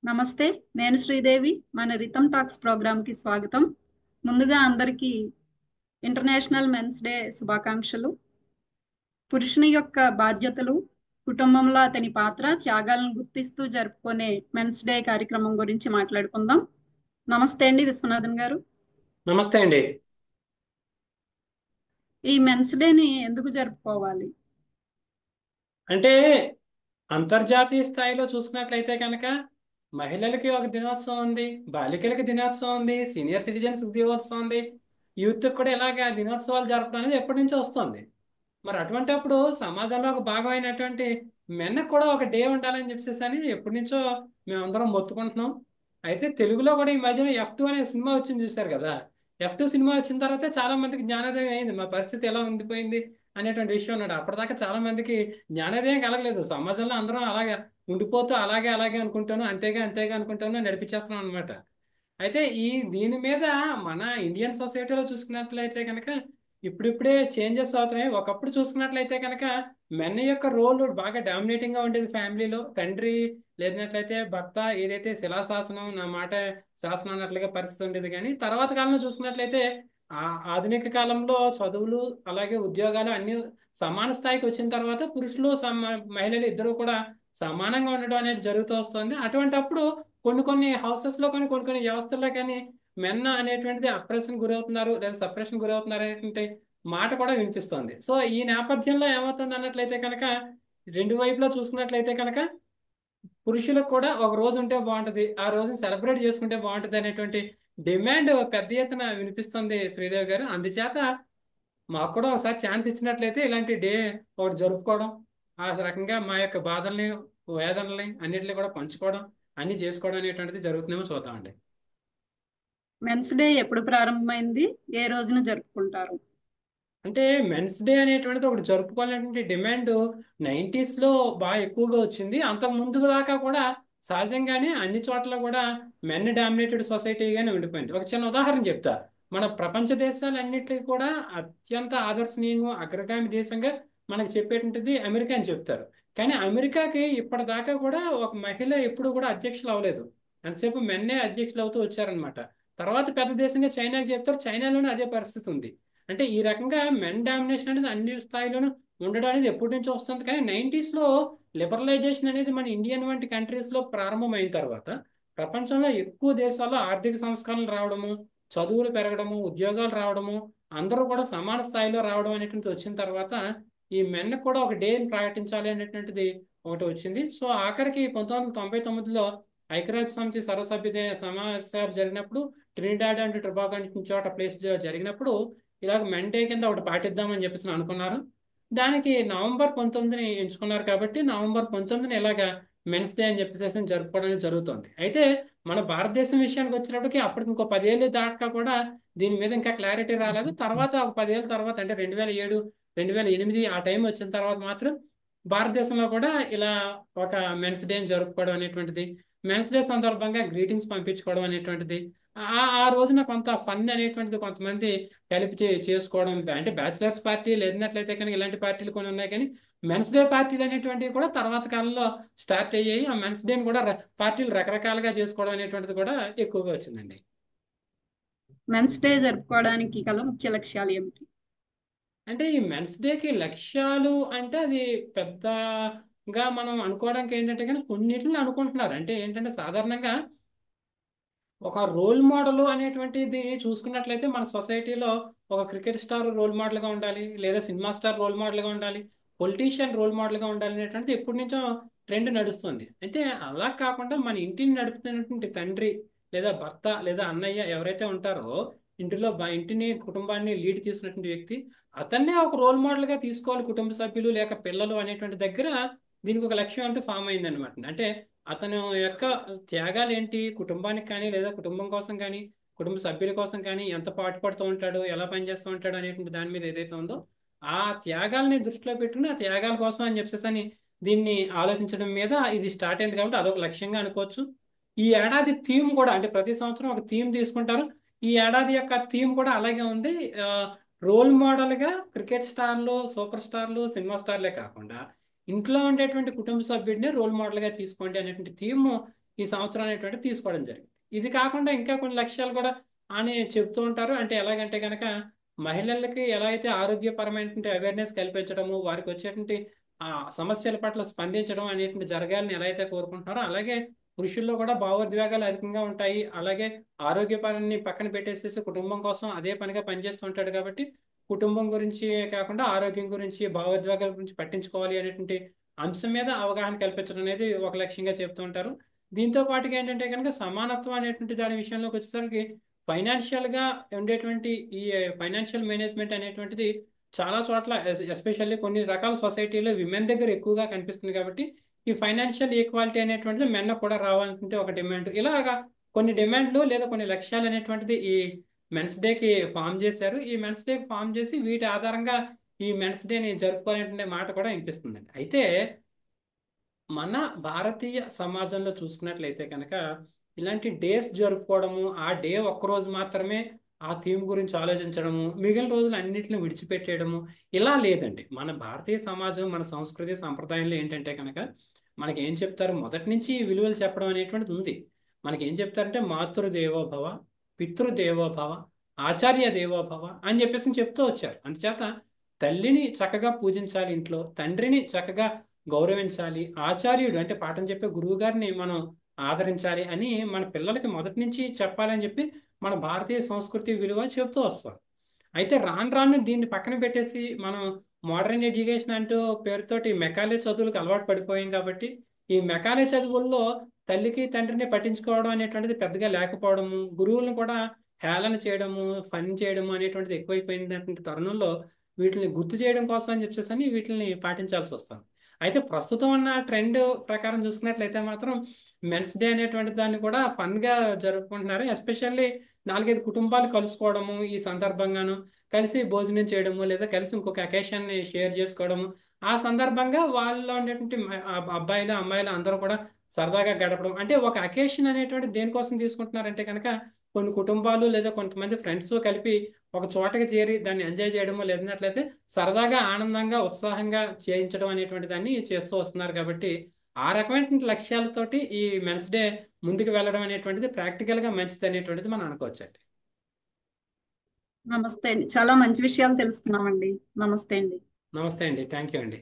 నమస్తే. నేను శ్రీదేవి. మన రిథమ్ టాక్స్ ప్రోగ్రామ్‌కి స్వాగతం. ముందుగా అందరికీ ఇంటర్నేషనల్ మెన్స్ డే శుభాకాంక్షలు. పురుషుని యొక్క బాధ్యతలు, కుటుంబంలో అతని పాత్ర, త్యాగాలను గుర్తిస్తూ జరుపుకునే మెన్స్ డే కార్యక్రమం గురించి మాట్లాడుకుందాం. నమస్తే అండి విశ్వనాథన్ గారు. నమస్తే అండి. ఈ మెన్స్ డేని ఎందుకు జరుపుకోవాలి? అంటే అంతర్జాతీయ స్థాయిలో చూసుకున్నట్లయితే కనుక మహిళలకి ఒక దినోత్సవం ఉంది, బాలికలకి దినోత్సవం ఉంది, సీనియర్ సిటిజన్స్ దినోత్సవం ఉంది, యూత్ కూడా ఇలాగా దినోత్సవాలు జరపడం అనేది ఎప్పటి నుంచో వస్తుంది. మరి అటువంటిప్పుడు సమాజంలో ఒక భాగమైనటువంటి మెన్ కూడా ఒక డే ఉండాలని చెప్పేసి అని ఎప్పటి నుంచో మేమందరం మొత్తుకుంటున్నాం. అయితే తెలుగులో కూడా ఈ మధ్యన F2 అనే సినిమా వచ్చింది, చూశారు కదా. F2 సినిమా వచ్చిన తర్వాత చాలా మందికి జ్ఞానోదయం అయింది, మా పరిస్థితి ఎలా ఉండిపోయింది అనేటువంటి విషయం ఉన్నాడు. అప్పటిదాకా చాలా మందికి జ్ఞానోదయం కలగలేదు. సమాజంలో అందరం అలాగే ఉండిపోతూ అలాగే అలాగే అనుకుంటాను, అంతేగా అంతేగా అనుకుంటాను నడిపించేస్తున్నాం అనమాట. అయితే దీని మీద మన ఇండియన్ సొసైటీలో చూసుకున్నట్లయితే కనుక ఇప్పుడిప్పుడే చేంజెస్ అవుతున్నాయి. ఒకప్పుడు చూసుకున్నట్లయితే కనుక మెన్ యొక్క రోల్ బాగా డామినేటింగ్ గా ఉండేది ఫ్యామిలీలో. తండ్రి లేనట్లయితే భర్త ఏదైతే శిలాశాసనం నా మాట శాసనం అన్నట్లుగా పరిస్థితి ఉండేది. కానీ తర్వాత కాలంలో చూసుకున్నట్లయితే ఆ ఆధునిక కాలంలో చదువులు అలాగే ఉద్యోగాలు అన్ని సమాన స్థాయికి వచ్చిన తర్వాత పురుషులు మహిళలు ఇద్దరు కూడా సమానంగా ఉండడం అనేది జరుగుతూ వస్తుంది. అటువంటప్పుడు కొన్ని కొన్ని హౌసెస్ లో కానీ కొన్ని కొన్ని వ్యవస్థల్లో కానీ మెన్ అనేటువంటిది అప్రెషన్ గురవుతున్నారు లేదా సప్రెషన్ గురవుతున్నారు అనేటువంటి మాట కూడా వినిపిస్తుంది. సో ఈ నేపథ్యంలో ఏమవుతుంది అన్నట్లయితే కనుక రెండు వైపులా చూసుకున్నట్లయితే కనుక పురుషులకు కూడా ఒక రోజు ఉంటే బాగుంటది, ఆ రోజుని సెలబ్రేట్ చేసుకుంటే బాగుంటది అనేటువంటి డిమాండ్ పెద్ద ఎత్తున వినిపిస్తుంది శ్రీదేవి గారు. అందుచేత మాకు కూడా ఒకసారి ఛాన్స్ ఇచ్చినట్లయితే ఇలాంటి డే ఒకటి జరుపుకోవడం, ఆ రకంగా మా యొక్క బాధల్ని వేదనల్ని అన్నిటిని కూడా పంచుకోవడం అన్ని చేసుకోవడం అనేటువంటిది జరుగుతుందేమో చూద్దామండి. మెన్స్ డే ఎప్పుడు ప్రారంభమైంది? ఏ రోజున జరుపుకుంటారు? అంటే మెన్స్ డే అనేటువంటిది ఒకటి జరుపుకోవాలనేటువంటి డిమాండ్ 90s లో బాగా ఎక్కువగా వచ్చింది. అంతకు ముందు దాకా కూడా సహజంగానే అన్ని చోట్ల కూడా మెన్ డామినేటెడ్ సొసైటీగానే ఉండిపోయింది. ఒక చిన్న ఉదాహరణ చెప్తా. మన ప్రపంచ దేశాలన్నిటికీ కూడా అత్యంత ఆదర్శనీయంగా అగ్రగామి దేశంగా మనకు చెప్పేటువంటిది అమెరికా అని చెప్తారు. కానీ అమెరికాకి ఇప్పటిదాకా కూడా ఒక మహిళ ఎప్పుడు కూడా అధ్యక్షులు అవ్వలేదు. ఎంతసేపు మెన్నే అధ్యక్షులు అవుతూ వచ్చారనమాట. తర్వాత పెద్ద దేశంగా చైనాకి చెప్తారు, చైనాలోనే అదే పరిస్థితి ఉంది. అంటే ఈ రకంగా మెన్ డామినేషన్ అనేది అన్ని స్థాయిలోనూ ఉండడం అనేది ఎప్పటి నుంచో వస్తుంది. కానీ 90s లో లిబరలైజేషన్ అనేది మన ఇండియన్ వంటి కంట్రీస్ లో ప్రారంభమైన తర్వాత ప్రపంచంలో ఎక్కువ దేశాల్లో ఆర్థిక సంస్కరణలు రావడము, చదువులు పెరగడము, ఉద్యోగాలు రావడము, అందరూ కూడా సమాన స్థాయిలో రావడం అనేటువంటిది వచ్చిన తర్వాత ఈ మెన్ కూడా ఒక డే ప్రకటించాలి అనేటువంటిది ఒకటి వచ్చింది. సో ఆఖరికి 1999లో ఐక్యరాజ్య సమితి సర్వసభ్య సమావేశాలు జరిగినప్పుడు ట్రినిడాడ్ అండ్ టొబాగో అనే చోట ప్లేస్ జరిగినప్పుడు ఇలాగ మండే కింద ఒకటి పాటిద్దామని చెప్పేసి అనుకున్నారు. దానికి నవంబర్ 19ని ఎంచుకున్నారు కాబట్టి నవంబర్ 19ని ఇలాగ మెన్స్ డే అని చెప్పేసి జరుపుకోవడం అనేది జరుగుతుంది. అయితే మన భారతదేశం విషయానికి వచ్చినప్పటికీ అప్పటికి ఇంకో 10 ఏళ్ళు దాకా కూడా దీని మీద ఇంకా క్లారిటీ రాలేదు. తర్వాత ఒక 10 ఏళ్ళ తర్వాత అంటే 2007 2008 ఆ టైం వచ్చిన తర్వాత మాత్రం భారతదేశంలో కూడా ఇలా ఒక మెన్స్ డే జరుపుకోవడం అనేటువంటిది, మెన్స్ డే సందర్భంగా గ్రీటింగ్స్ పంపించుకోవడం అనేటువంటిది, ఆ ఆ రోజున కొంత ఫన్ అనేటువంటిది కొంతమంది కలిపి చేసుకోవడం. అంటే బ్యాచిలర్స్ పార్టీ లేనట్లయితే కనుక ఇలాంటి పార్టీలు కొన్ని ఉన్నాయి. కానీ మెన్స్ డే పార్టీలు అనేటువంటివి కూడా తర్వాత కాలంలో స్టార్ట్ అయ్యాయి. ఆ మెన్స్ డేని కూడా పార్టీలు రకరకాలుగా చేసుకోవడం అనేటువంటిది కూడా ఎక్కువగా వచ్చిందండి. మెన్స్ డే జరుపుకోవడానికి గల ముఖ్య లక్ష్యాలు ఏమిటి? అంటే ఈ మెన్స్ డేకి లక్ష్యాలు అంటే అది పెద్దగా మనం అనుకోవడానికి ఏంటంటే కానీ కొన్నిటిని అనుకుంటున్నారు. అంటే ఏంటంటే సాధారణంగా ఒక రోల్ మోడల్ అనేటువంటిది చూసుకున్నట్లయితే మన సొసైటీలో ఒక క్రికెట్ స్టార్ రోల్ మోడల్ గా ఉండాలి, లేదా సినిమా స్టార్ రోల్ మోడల్ గా ఉండాలి, పొలిటీషియన్ రోల్ మోడల్ గా ఉండాలి అనేటువంటిది ఎప్పటి నుంచో ట్రెండ్ నడుస్తుంది. అయితే అలా కాకుండా మన ఇంటిని నడుపుతున్నటువంటి తండ్రి లేదా భర్త లేదా అన్నయ్య ఎవరైతే ఉంటారో ఇంటిలో ఇంటిని కుటుంబాన్ని లీడ్ చేసినటువంటి వ్యక్తి, అతన్నే ఒక రోల్ మోడల్ గా తీసుకోవాలి కుటుంబ సభ్యులు లేక పిల్లలు అనేటువంటి దగ్గర దీనికి ఒక లక్ష్యం అంటూ ఫామ్ అయింది అనమాట. అంటే అతను యొక్క త్యాగాలు ఏంటి, కుటుంబానికి కానీ లేదా కుటుంబం కోసం కానీ కుటుంబ సభ్యుల కోసం కానీ ఎంత పాటుపడుతూ ఉంటాడు, ఎలా పనిచేస్తూ ఉంటాడు అనేటువంటి దాని మీద ఏదైతే ఉందో ఆ త్యాగాల్ని దృష్టిలో పెట్టుకుని ఆ త్యాగాల కోసం అని చెప్పేసి అని దీన్ని ఆలోచించడం మీద ఇది స్టార్ట్ అయింది కాబట్టి అదొక లక్ష్యంగా అనుకోవచ్చు. ఈ ఏడాది థీమ్ కూడా అంటే ప్రతి సంవత్సరం ఒక థీమ్ తీసుకుంటారు. ఈ ఏడాది యొక్క థీమ్ కూడా అలాగే ఉంది. రోల్ మోడల్ గా క్రికెట్ స్టార్లు, సూపర్ స్టార్లు, సినిమా స్టార్లే కాకుండా ఇంట్లో ఉండేటువంటి కుటుంబ సభ్యుడిని రోల్ మోడల్ గా తీసుకోండి అనేటువంటి థీమ్ ఈ సంవత్సరం అనేటువంటి తీసుకోవడం జరిగింది. ఇది కాకుండా ఇంకా కొన్ని లక్ష్యాలు కూడా అని చెప్తూ ఉంటారు. అంటే ఎలాగంటే కనుక మహిళలకి ఎలా అయితే ఆరోగ్యపరమైనటువంటి అవేర్నెస్ కల్పించడము, వారికి వచ్చేటువంటి ఆ సమస్యల పట్ల స్పందించడం అనేటువంటి జరగాలని ఎలా అయితే కోరుకుంటున్నారో, అలాగే పురుషుల్లో కూడా భావోద్వేగాలు అధికంగా ఉంటాయి. అలాగే ఆరోగ్యపరాన్ని పక్కన పెట్టేసేసి కుటుంబం కోసం అదే పనిగా పనిచేస్తూ ఉంటాడు కాబట్టి కుటుంబం గురించి కాకుండా ఆరోగ్యం గురించి, భావోద్వేగాల గురించి పట్టించుకోవాలి అనేటువంటి అంశం మీద అవగాహన కల్పించడం అనేది ఒక లక్ష్యంగా చెప్తూ ఉంటారు. దీంతో పాటుగా ఏంటంటే కనుక సమానత్వం అనేటువంటి దాని విషయంలోకి వచ్చేసరికి ఫైనాన్షియల్ గా ఉండేటువంటి ఈ ఫైనాన్షియల్ మేనేజ్మెంట్ అనేటువంటిది చాలా చోట్ల ఎస్పెషల్లీ కొన్ని రకాల సొసైటీలో విమెన్ దగ్గర ఎక్కువగా కనిపిస్తుంది కాబట్టి ఈ ఫైనాన్షియల్ ఈక్వాలిటీ అనేటువంటిది మెన్న కూడా రావాలంటే ఒక డిమాండ్. ఇలాగా కొన్ని డిమాండ్లు లేదా కొన్ని లక్ష్యాలు అనేటువంటిది ఈ మెన్స్ డేకి ఫామ్ చేశారు. ఈ మెన్స్ డేకి ఫామ్ చేసి వీటి ఆధారంగా ఈ మెన్స్ డేని జరుపుకోవాలనే మాట కూడా వినిపిస్తుందండి. అయితే మన భారతీయ సమాజంలో చూసుకున్నట్లయితే కనుక ఇలాంటి డేస్ జరుపుకోవడము, ఆ డే ఒక్కరోజు మాత్రమే ఆ థీమ్ గురించి ఆలోచించడము, మిగిలిన రోజులు అన్నింటిని విడిచిపెట్టేయడము ఇలా లేదండి. మన భారతీయ సమాజం, మన సంస్కృతి సంప్రదాయంలో ఏంటంటే కనుక మనకి ఏం చెప్తారు, మొదటి నుంచి ఈ విలువలు చెప్పడం అనేటువంటిది ఉంది. మనకి ఏం చెప్తారంటే మాతృదేవోభవ, పితృదేవోభవ, ఆచార్య దేవోభవ అని చెప్పేసి చెప్తూ వచ్చారు. అందుచేత తల్లిని చక్కగా పూజించాలి ఇంట్లో, తండ్రిని చక్కగా గౌరవించాలి, ఆచార్యుడు అంటే పాఠం చెప్పే గురువు గారిని మనం ఆదరించాలి అని మన పిల్లలకి మొదటి నుంచి చెప్పాలని చెప్పి మన భారతీయ సంస్కృతి విలువ చెప్తూ వస్తాం. అయితే రాను రాను దీన్ని పక్కన పెట్టేసి మనం మోడర్న్ ఎడ్యుకేషన్ అంటూ పేరుతోటి మెకాలే చదువులకు అలవాటు పడిపోయాం కాబట్టి ఈ మెకాలే చదువుల్లో తల్లికి తండ్రిని పట్టించుకోవడం అనేటువంటిది పెద్దగా లేకపోవడము, గురువులను కూడా హేళన చేయడము, ఫన్ చేయడము అనేటువంటిది ఎక్కువైపోయినటువంటి తరుణంలో వీటిని గుర్తు చేయడం కోసం అని చెప్పేసి అని వీటిని పాటించాల్సి వస్తుంది. అయితే ప్రస్తుతం ఉన్న ట్రెండ్ ప్రకారం చూసుకున్నట్లయితే మాత్రం మెన్స్ డే అనేటువంటి దాన్ని కూడా ఫన్ గా జరుపుకుంటున్నారు. ఎస్పెషల్లీ 4-5 కుటుంబాలు కలుసుకోవడము, ఈ సందర్భంగాను కలిసి భోజనం చేయడము, లేదా కలిసి ఇంకొక అకేషన్ ని షేర్ చేసుకోవడము, ఆ సందర్భంగా వాళ్ళలో ఉండేటువంటి అబ్బాయిలు అమ్మాయిలు అందరూ కూడా సరదాగా గడపడం. అంటే ఒక అకేషన్ అనేటువంటి దేనికోసం తీసుకుంటున్నారంటే కనుక కొన్ని కుటుంబాలు లేదా కొంతమంది ఫ్రెండ్స్ కలిపి ఒక చోటకి చేరి దాన్ని ఎంజాయ్ చేయడము, లేదన్నట్లయితే సరదాగా ఆనందంగా ఉత్సాహంగా చేయించడం అనేటువంటి దాన్ని చేస్తూ వస్తున్నారు. కాబట్టి ఆ రకమైన లక్ష్యాలతోటి ఈ మెన్స్ డే ముందుకు వెళ్ళడం అనేటువంటిది ప్రాక్టికల్ గా మంచిది అనేటువంటిది మనం అనుకోవచ్చండి. నమస్తే అండి, చాలా మంచి విషయాలు తెలుసుకున్నామండి. నమస్తే అండి. నమస్తే అండి, థ్యాంక్ యూ అండి.